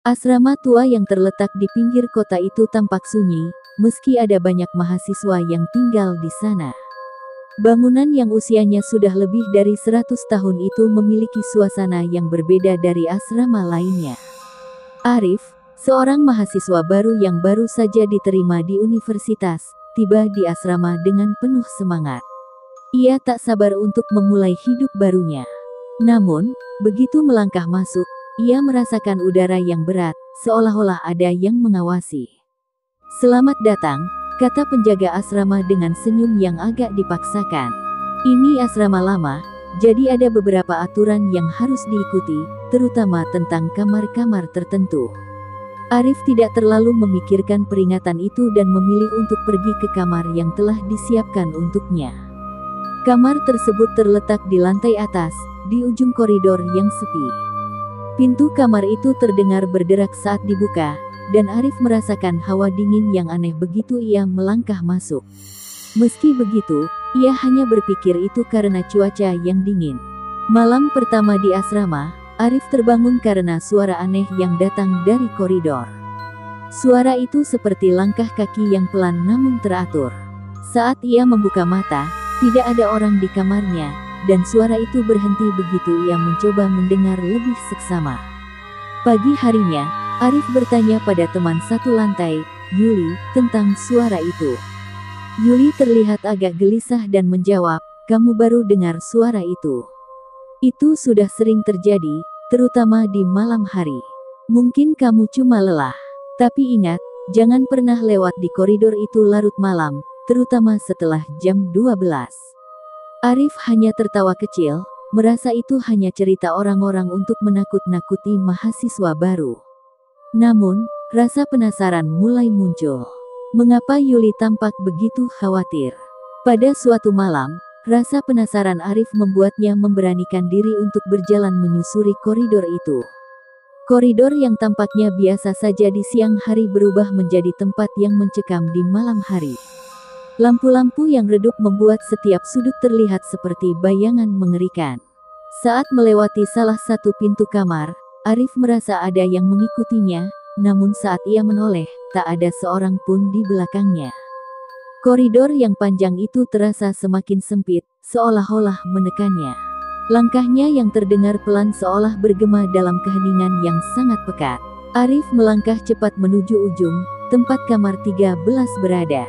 Asrama tua yang terletak di pinggir kota itu tampak sunyi, meski ada banyak mahasiswa yang tinggal di sana. Bangunan yang usianya sudah lebih dari 100 tahun itu memiliki suasana yang berbeda dari asrama lainnya. Arif, seorang mahasiswa baru yang baru saja diterima di universitas, tiba di asrama dengan penuh semangat. Ia tak sabar untuk memulai hidup barunya. Namun, begitu melangkah masuk, ia merasakan udara yang berat, seolah-olah ada yang mengawasi. "Selamat datang," kata penjaga asrama dengan senyum yang agak dipaksakan. "Ini asrama lama, jadi ada beberapa aturan yang harus diikuti, terutama tentang kamar-kamar tertentu." Arif tidak terlalu memikirkan peringatan itu dan memilih untuk pergi ke kamar yang telah disiapkan untuknya. Kamar tersebut terletak di lantai atas, di ujung koridor yang sepi. Pintu kamar itu terdengar berderak saat dibuka, dan Arif merasakan hawa dingin yang aneh begitu ia melangkah masuk. Meski begitu, ia hanya berpikir itu karena cuaca yang dingin. Malam pertama di asrama, Arif terbangun karena suara aneh yang datang dari koridor. Suara itu seperti langkah kaki yang pelan namun teratur. Saat ia membuka mata, tidak ada orang di kamarnya, dan suara itu berhenti begitu ia mencoba mendengar lebih seksama. Pagi harinya, Arif bertanya pada teman satu lantai, Yuli, tentang suara itu. Yuli terlihat agak gelisah dan menjawab, "Kamu baru dengar suara itu. Itu sudah sering terjadi, terutama di malam hari. Mungkin kamu cuma lelah. Tapi ingat, jangan pernah lewat di koridor itu larut malam, terutama setelah jam 12. Arif hanya tertawa kecil, merasa itu hanya cerita orang-orang untuk menakut-nakuti mahasiswa baru. Namun, rasa penasaran mulai muncul. Mengapa Yuli tampak begitu khawatir? Pada suatu malam, rasa penasaran Arif membuatnya memberanikan diri untuk berjalan menyusuri koridor itu. Koridor yang tampaknya biasa saja di siang hari berubah menjadi tempat yang mencekam di malam hari. Lampu-lampu yang redup membuat setiap sudut terlihat seperti bayangan mengerikan. Saat melewati salah satu pintu kamar, Arif merasa ada yang mengikutinya, namun saat ia menoleh, tak ada seorang pun di belakangnya. Koridor yang panjang itu terasa semakin sempit, seolah-olah menekannya. Langkahnya yang terdengar pelan seolah bergema dalam keheningan yang sangat pekat. Arif melangkah cepat menuju ujung, tempat kamar 13 berada.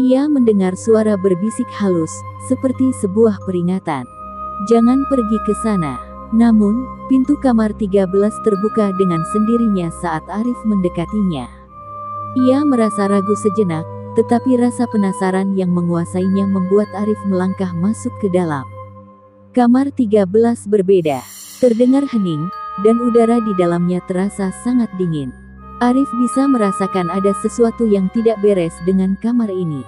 Ia mendengar suara berbisik halus, seperti sebuah peringatan. "Jangan pergi ke sana." Namun, pintu kamar 13 terbuka dengan sendirinya saat Arif mendekatinya. Ia merasa ragu sejenak, tetapi rasa penasaran yang menguasainya membuat Arif melangkah masuk ke dalam. Kamar 13 berbeda. Terdengar hening, dan udara di dalamnya terasa sangat dingin. Arif bisa merasakan ada sesuatu yang tidak beres dengan kamar ini.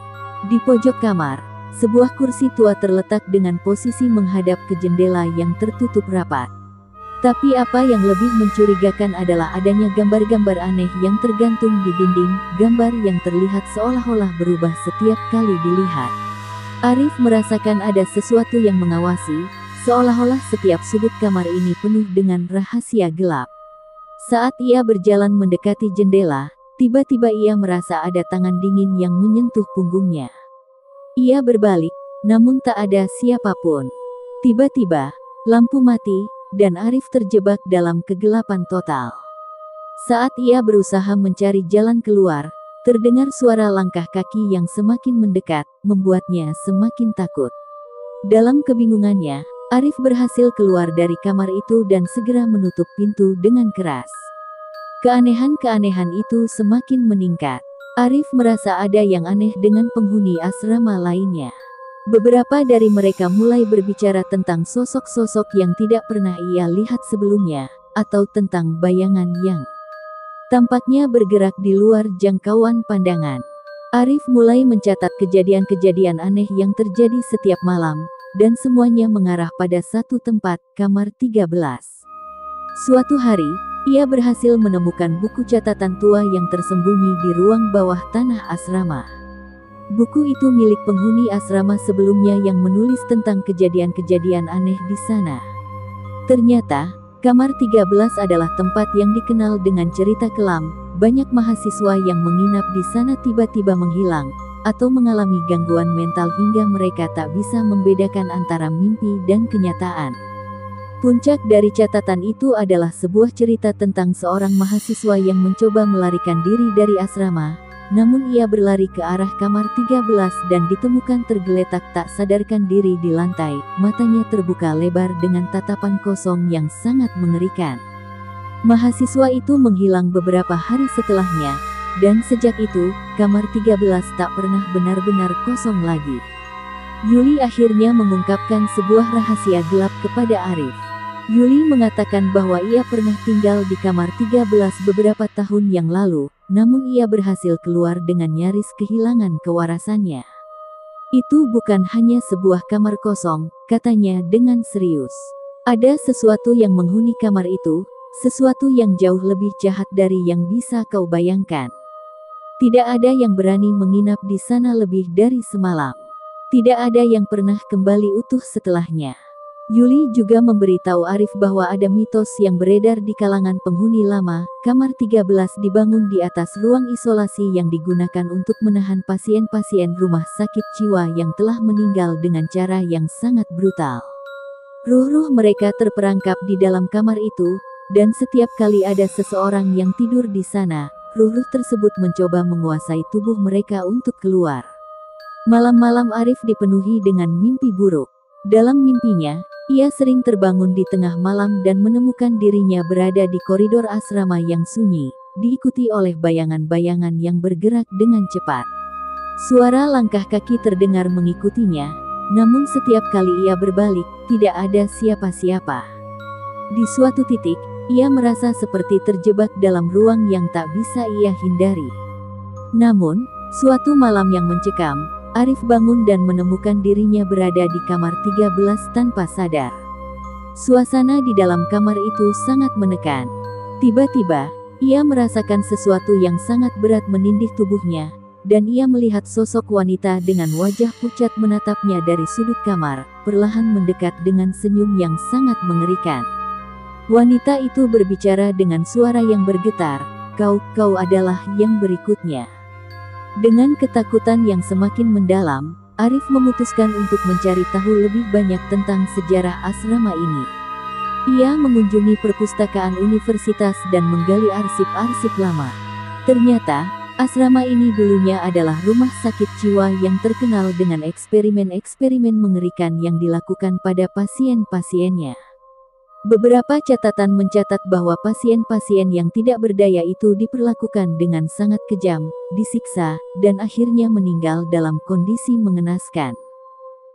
Di pojok kamar, sebuah kursi tua terletak dengan posisi menghadap ke jendela yang tertutup rapat. Tapi apa yang lebih mencurigakan adalah adanya gambar-gambar aneh yang tergantung di dinding, gambar yang terlihat seolah-olah berubah setiap kali dilihat. Arif merasakan ada sesuatu yang mengawasi, seolah-olah setiap sudut kamar ini penuh dengan rahasia gelap. Saat ia berjalan mendekati jendela, tiba-tiba ia merasa ada tangan dingin yang menyentuh punggungnya. Ia berbalik, namun tak ada siapapun. Tiba-tiba, lampu mati, dan Arif terjebak dalam kegelapan total. Saat ia berusaha mencari jalan keluar, terdengar suara langkah kaki yang semakin mendekat, membuatnya semakin takut. Dalam kebingungannya, Arif berhasil keluar dari kamar itu dan segera menutup pintu dengan keras. Keanehan-keanehan itu semakin meningkat. Arif merasa ada yang aneh dengan penghuni asrama lainnya. Beberapa dari mereka mulai berbicara tentang sosok-sosok yang tidak pernah ia lihat sebelumnya, atau tentang bayangan yang tampaknya bergerak di luar jangkauan pandangan. Arif mulai mencatat kejadian-kejadian aneh yang terjadi setiap malam, dan semuanya mengarah pada satu tempat, kamar 13. Suatu hari, ia berhasil menemukan buku catatan tua yang tersembunyi di ruang bawah tanah asrama. Buku itu milik penghuni asrama sebelumnya yang menulis tentang kejadian-kejadian aneh di sana. Ternyata, Kamar 13 adalah tempat yang dikenal dengan cerita kelam. Banyak mahasiswa yang menginap di sana tiba-tiba menghilang atau mengalami gangguan mental hingga mereka tak bisa membedakan antara mimpi dan kenyataan. Puncak dari catatan itu adalah sebuah cerita tentang seorang mahasiswa yang mencoba melarikan diri dari asrama, namun ia berlari ke arah kamar 13 dan ditemukan tergeletak tak sadarkan diri di lantai, matanya terbuka lebar dengan tatapan kosong yang sangat mengerikan. Mahasiswa itu menghilang beberapa hari setelahnya, dan sejak itu, kamar 13 tak pernah benar-benar kosong lagi. Yuli akhirnya mengungkapkan sebuah rahasia gelap kepada Arif. Yuli mengatakan bahwa ia pernah tinggal di kamar 13 beberapa tahun yang lalu, namun ia berhasil keluar dengan nyaris kehilangan kewarasannya. Itu bukan hanya sebuah kamar kosong, katanya dengan serius. Ada sesuatu yang menghuni kamar itu, sesuatu yang jauh lebih jahat dari yang bisa kau bayangkan. Tidak ada yang berani menginap di sana lebih dari semalam. Tidak ada yang pernah kembali utuh setelahnya. Yuli juga memberitahu Arif bahwa ada mitos yang beredar di kalangan penghuni lama. Kamar 13 dibangun di atas ruang isolasi yang digunakan untuk menahan pasien-pasien rumah sakit jiwa yang telah meninggal dengan cara yang sangat brutal. Ruh-ruh mereka terperangkap di dalam kamar itu, dan setiap kali ada seseorang yang tidur di sana, ruh-ruh tersebut mencoba menguasai tubuh mereka untuk keluar. Malam-malam Arif dipenuhi dengan mimpi buruk. Dalam mimpinya, ia sering terbangun di tengah malam dan menemukan dirinya berada di koridor asrama yang sunyi, diikuti oleh bayangan-bayangan yang bergerak dengan cepat. Suara langkah kaki terdengar mengikutinya, namun setiap kali ia berbalik, tidak ada siapa-siapa. Di suatu titik, ia merasa seperti terjebak dalam ruang yang tak bisa ia hindari. Namun, suatu malam yang mencekam, Arif bangun dan menemukan dirinya berada di kamar 13 tanpa sadar. Suasana di dalam kamar itu sangat menekan. Tiba-tiba, ia merasakan sesuatu yang sangat berat menindih tubuhnya, dan ia melihat sosok wanita dengan wajah pucat menatapnya dari sudut kamar, perlahan mendekat dengan senyum yang sangat mengerikan. Wanita itu berbicara dengan suara yang bergetar, kau adalah yang berikutnya." Dengan ketakutan yang semakin mendalam, Arif memutuskan untuk mencari tahu lebih banyak tentang sejarah asrama ini. Ia mengunjungi perpustakaan universitas dan menggali arsip-arsip lama. Ternyata, asrama ini dulunya adalah rumah sakit jiwa yang terkenal dengan eksperimen-eksperimen mengerikan yang dilakukan pada pasien-pasiennya. Beberapa catatan mencatat bahwa pasien-pasien yang tidak berdaya itu diperlakukan dengan sangat kejam, disiksa, dan akhirnya meninggal dalam kondisi mengenaskan.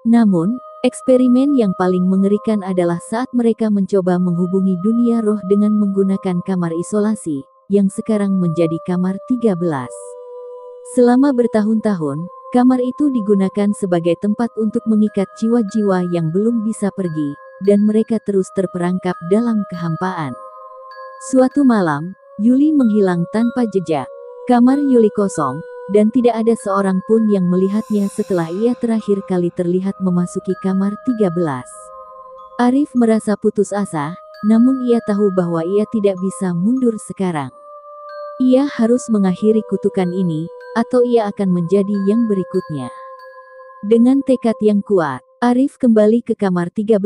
Namun, eksperimen yang paling mengerikan adalah saat mereka mencoba menghubungi dunia roh dengan menggunakan kamar isolasi, yang sekarang menjadi kamar 13. Selama bertahun-tahun, kamar itu digunakan sebagai tempat untuk mengikat jiwa-jiwa yang belum bisa pergi, dan mereka terus terperangkap dalam kehampaan. Suatu malam, Yuli menghilang tanpa jejak. Kamar Yuli kosong, dan tidak ada seorang pun yang melihatnya setelah ia terakhir kali terlihat memasuki kamar 13. Arif merasa putus asa, namun ia tahu bahwa ia tidak bisa mundur sekarang. Ia harus mengakhiri kutukan ini, atau ia akan menjadi yang berikutnya. Dengan tekad yang kuat, Arif kembali ke kamar 13,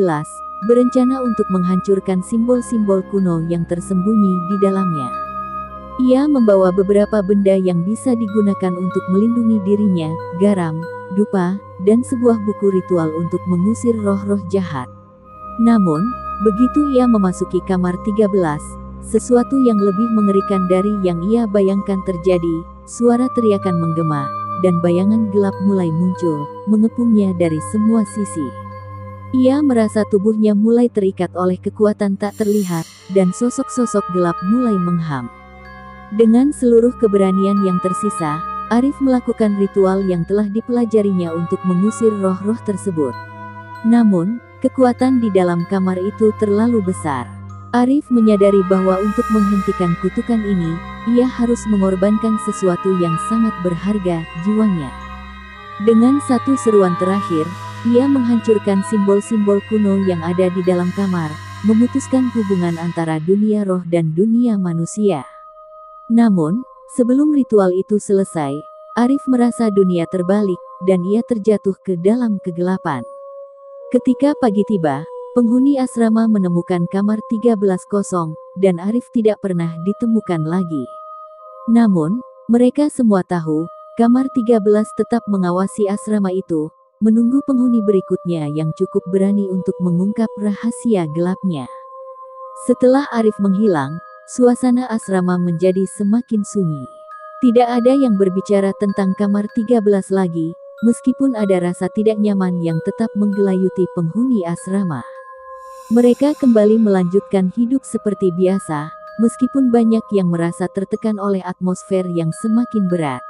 berencana untuk menghancurkan simbol-simbol kuno yang tersembunyi di dalamnya. Ia membawa beberapa benda yang bisa digunakan untuk melindungi dirinya, garam, dupa, dan sebuah buku ritual untuk mengusir roh-roh jahat. Namun, begitu ia memasuki kamar 13, sesuatu yang lebih mengerikan dari yang ia bayangkan terjadi. Suara teriakan menggema, dan bayangan gelap mulai muncul, mengepungnya dari semua sisi. Ia merasa tubuhnya mulai terikat oleh kekuatan tak terlihat, dan sosok-sosok gelap mulai mengham. Dengan seluruh keberanian yang tersisa, Arif melakukan ritual yang telah dipelajarinya untuk mengusir roh-roh tersebut. Namun, kekuatan di dalam kamar itu terlalu besar. Arif menyadari bahwa untuk menghentikan kutukan ini, ia harus mengorbankan sesuatu yang sangat berharga, jiwanya. Dengan satu seruan terakhir, ia menghancurkan simbol-simbol kuno yang ada di dalam kamar, memutuskan hubungan antara dunia roh dan dunia manusia. Namun, sebelum ritual itu selesai, Arif merasa dunia terbalik, dan ia terjatuh ke dalam kegelapan. Ketika pagi tiba, penghuni asrama menemukan kamar 13 kosong, dan Arif tidak pernah ditemukan lagi. Namun, mereka semua tahu, kamar 13 tetap mengawasi asrama itu, menunggu penghuni berikutnya yang cukup berani untuk mengungkap rahasia gelapnya. Setelah Arif menghilang, suasana asrama menjadi semakin sunyi. Tidak ada yang berbicara tentang kamar 13 lagi, meskipun ada rasa tidak nyaman yang tetap menggelayuti penghuni asrama. Mereka kembali melanjutkan hidup seperti biasa, meskipun banyak yang merasa tertekan oleh atmosfer yang semakin berat.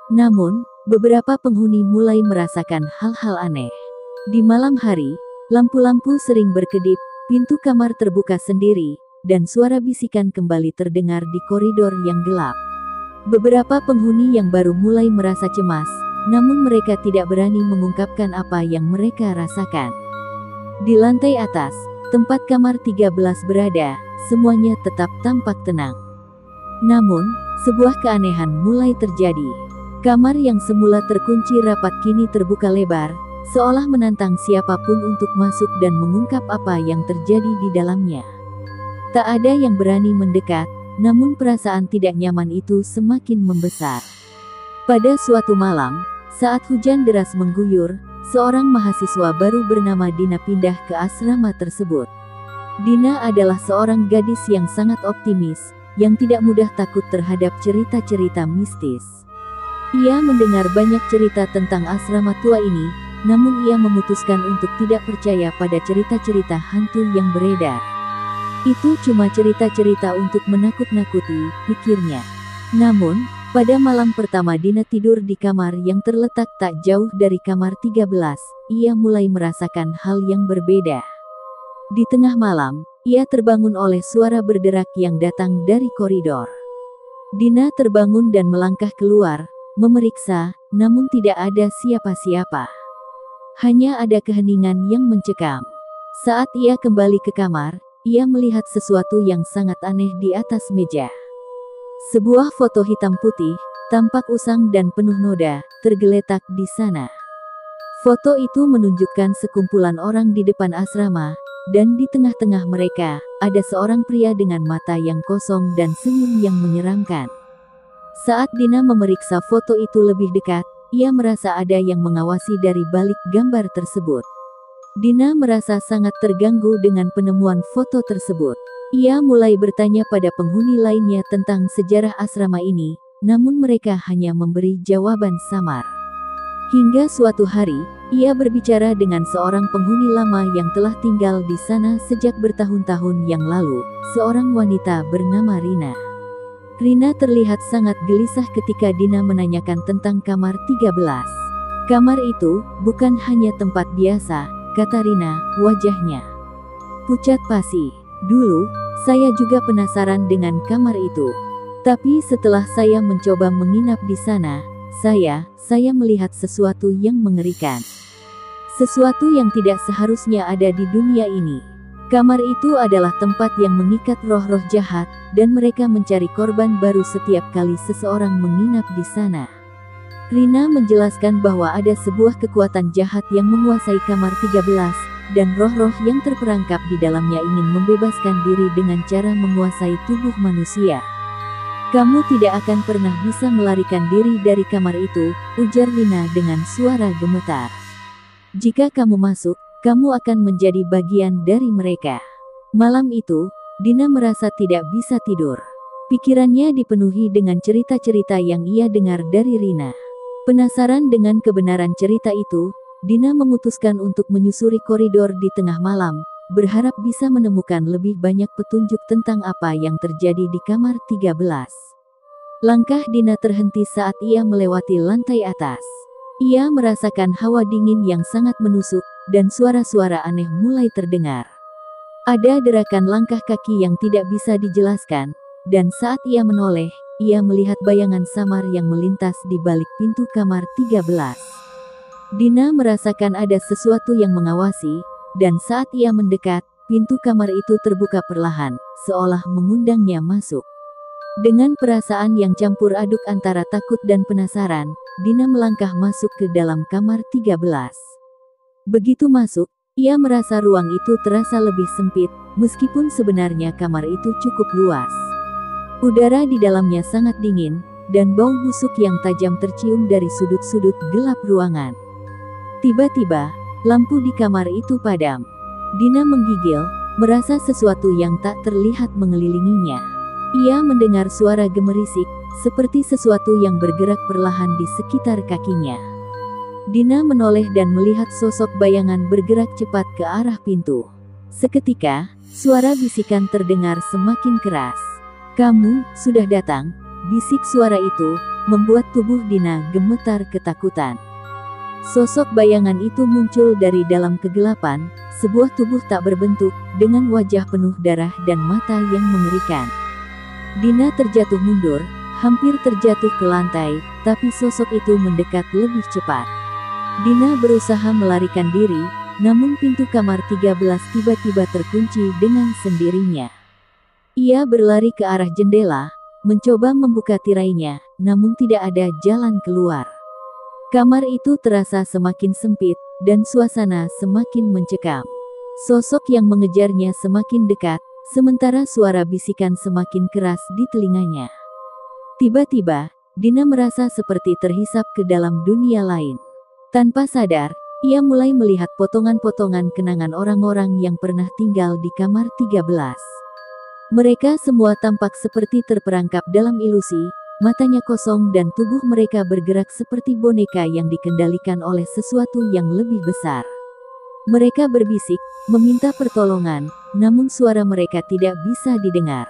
Namun, beberapa penghuni mulai merasakan hal-hal aneh. Di malam hari, lampu-lampu sering berkedip, pintu kamar terbuka sendiri, dan suara bisikan kembali terdengar di koridor yang gelap. Beberapa penghuni yang baru mulai merasa cemas, namun mereka tidak berani mengungkapkan apa yang mereka rasakan. Di lantai atas, tempat kamar 13 berada, semuanya tetap tampak tenang. Namun, sebuah keanehan mulai terjadi. Kamar yang semula terkunci rapat kini terbuka lebar, seolah menantang siapapun untuk masuk dan mengungkap apa yang terjadi di dalamnya. Tak ada yang berani mendekat, namun perasaan tidak nyaman itu semakin membesar. Pada suatu malam, saat hujan deras mengguyur, seorang mahasiswa baru bernama Dina pindah ke asrama tersebut. Dina adalah seorang gadis yang sangat optimis, yang tidak mudah takut terhadap cerita-cerita mistis. Ia mendengar banyak cerita tentang asrama tua ini, namun ia memutuskan untuk tidak percaya pada cerita-cerita hantu yang beredar. Itu cuma cerita-cerita untuk menakut-nakuti, pikirnya. Namun, pada malam pertama Dina tidur di kamar yang terletak tak jauh dari kamar 13, ia mulai merasakan hal yang berbeda. Di tengah malam, ia terbangun oleh suara berderak yang datang dari koridor. Dina terbangun dan melangkah keluar, memeriksa, namun tidak ada siapa-siapa. Hanya ada keheningan yang mencekam. Saat ia kembali ke kamar, ia melihat sesuatu yang sangat aneh di atas meja. Sebuah foto hitam putih, tampak usang dan penuh noda, tergeletak di sana. Foto itu menunjukkan sekumpulan orang di depan asrama, dan di tengah-tengah mereka, ada seorang pria dengan mata yang kosong dan senyum yang menyeramkan. Saat Dina memeriksa foto itu lebih dekat, ia merasa ada yang mengawasi dari balik gambar tersebut. Dina merasa sangat terganggu dengan penemuan foto tersebut. Ia mulai bertanya pada penghuni lainnya tentang sejarah asrama ini, namun mereka hanya memberi jawaban samar. Hingga suatu hari, ia berbicara dengan seorang penghuni lama yang telah tinggal di sana sejak bertahun-tahun yang lalu, seorang wanita bernama Rina. Rina terlihat sangat gelisah ketika Dina menanyakan tentang kamar 13. Kamar itu bukan hanya tempat biasa, kata Rina, wajahnya pucat pasi. Dulu, saya juga penasaran dengan kamar itu. Tapi setelah saya mencoba menginap di sana, saya melihat sesuatu yang mengerikan. Sesuatu yang tidak seharusnya ada di dunia ini. Kamar itu adalah tempat yang mengikat roh-roh jahat, dan mereka mencari korban baru setiap kali seseorang menginap di sana. Rina menjelaskan bahwa ada sebuah kekuatan jahat yang menguasai kamar 13, dan roh-roh yang terperangkap di dalamnya ingin membebaskan diri dengan cara menguasai tubuh manusia. Kamu tidak akan pernah bisa melarikan diri dari kamar itu, ujar Rina dengan suara gemetar. Jika kamu masuk, kamu akan menjadi bagian dari mereka. Malam itu, Dina merasa tidak bisa tidur. Pikirannya dipenuhi dengan cerita-cerita yang ia dengar dari Rina. Penasaran dengan kebenaran cerita itu, Dina memutuskan untuk menyusuri koridor di tengah malam, berharap bisa menemukan lebih banyak petunjuk tentang apa yang terjadi di kamar 13. Langkah Dina terhenti saat ia melewati lantai atas. Ia merasakan hawa dingin yang sangat menusuk, dan suara-suara aneh mulai terdengar. Ada derakan langkah kaki yang tidak bisa dijelaskan, dan saat ia menoleh, ia melihat bayangan samar yang melintas di balik pintu kamar 13. Dina merasakan ada sesuatu yang mengawasi, dan saat ia mendekat, pintu kamar itu terbuka perlahan, seolah mengundangnya masuk. Dengan perasaan yang campur aduk antara takut dan penasaran, Dina melangkah masuk ke dalam kamar 13. Begitu masuk, ia merasa ruang itu terasa lebih sempit, meskipun sebenarnya kamar itu cukup luas. Udara di dalamnya sangat dingin, dan bau busuk yang tajam tercium dari sudut-sudut gelap ruangan. Tiba-tiba, lampu di kamar itu padam. Dina menggigil, merasa sesuatu yang tak terlihat mengelilinginya. Ia mendengar suara gemerisik, seperti sesuatu yang bergerak perlahan di sekitar kakinya. Dina menoleh dan melihat sosok bayangan bergerak cepat ke arah pintu. Seketika, suara bisikan terdengar semakin keras. "Kamu sudah datang," bisik suara itu, membuat tubuh Dina gemetar ketakutan. Sosok bayangan itu muncul dari dalam kegelapan, sebuah tubuh tak berbentuk, dengan wajah penuh darah dan mata yang mengerikan. Dina terjatuh mundur, hampir terjatuh ke lantai, tapi sosok itu mendekat lebih cepat. Dina berusaha melarikan diri, namun pintu kamar 13 tiba-tiba terkunci dengan sendirinya. Ia berlari ke arah jendela, mencoba membuka tirainya, namun tidak ada jalan keluar. Kamar itu terasa semakin sempit, dan suasana semakin mencekam. Sosok yang mengejarnya semakin dekat, sementara suara bisikan semakin keras di telinganya. Tiba-tiba, Dina merasa seperti terhisap ke dalam dunia lain. Tanpa sadar, ia mulai melihat potongan-potongan kenangan orang-orang yang pernah tinggal di kamar 13. Mereka semua tampak seperti terperangkap dalam ilusi, matanya kosong dan tubuh mereka bergerak seperti boneka yang dikendalikan oleh sesuatu yang lebih besar. Mereka berbisik, meminta pertolongan, namun suara mereka tidak bisa didengar.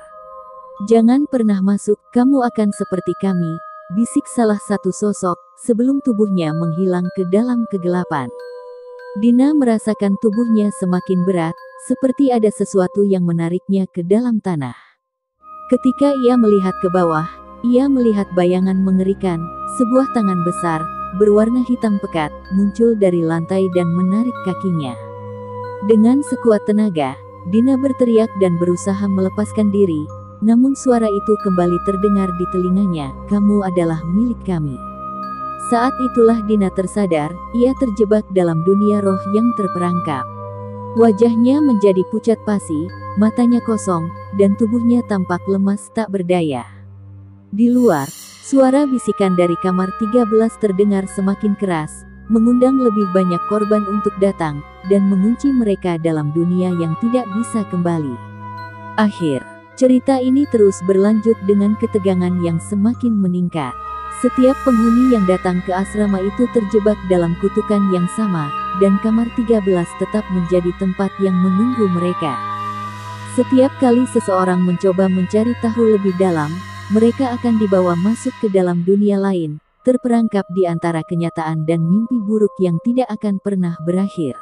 "Jangan pernah masuk, kamu akan seperti kami," bisik salah satu sosok, sebelum tubuhnya menghilang ke dalam kegelapan. Dina merasakan tubuhnya semakin berat, seperti ada sesuatu yang menariknya ke dalam tanah. Ketika ia melihat ke bawah, ia melihat bayangan mengerikan, sebuah tangan besar, berwarna hitam pekat, muncul dari lantai dan menarik kakinya. Dengan sekuat tenaga, Dina berteriak dan berusaha melepaskan diri, namun suara itu kembali terdengar di telinganya, "Kamu adalah milik kami." Saat itulah Dina tersadar, ia terjebak dalam dunia roh yang terperangkap. Wajahnya menjadi pucat pasi, matanya kosong, dan tubuhnya tampak lemas tak berdaya. Di luar, suara bisikan dari kamar 13 terdengar semakin keras, mengundang lebih banyak korban untuk datang, dan mengunci mereka dalam dunia yang tidak bisa kembali. Akhir cerita ini terus berlanjut dengan ketegangan yang semakin meningkat. Setiap penghuni yang datang ke asrama itu terjebak dalam kutukan yang sama, dan kamar 13 tetap menjadi tempat yang menunggu mereka. Setiap kali seseorang mencoba mencari tahu lebih dalam, mereka akan dibawa masuk ke dalam dunia lain, terperangkap di antara kenyataan dan mimpi buruk yang tidak akan pernah berakhir.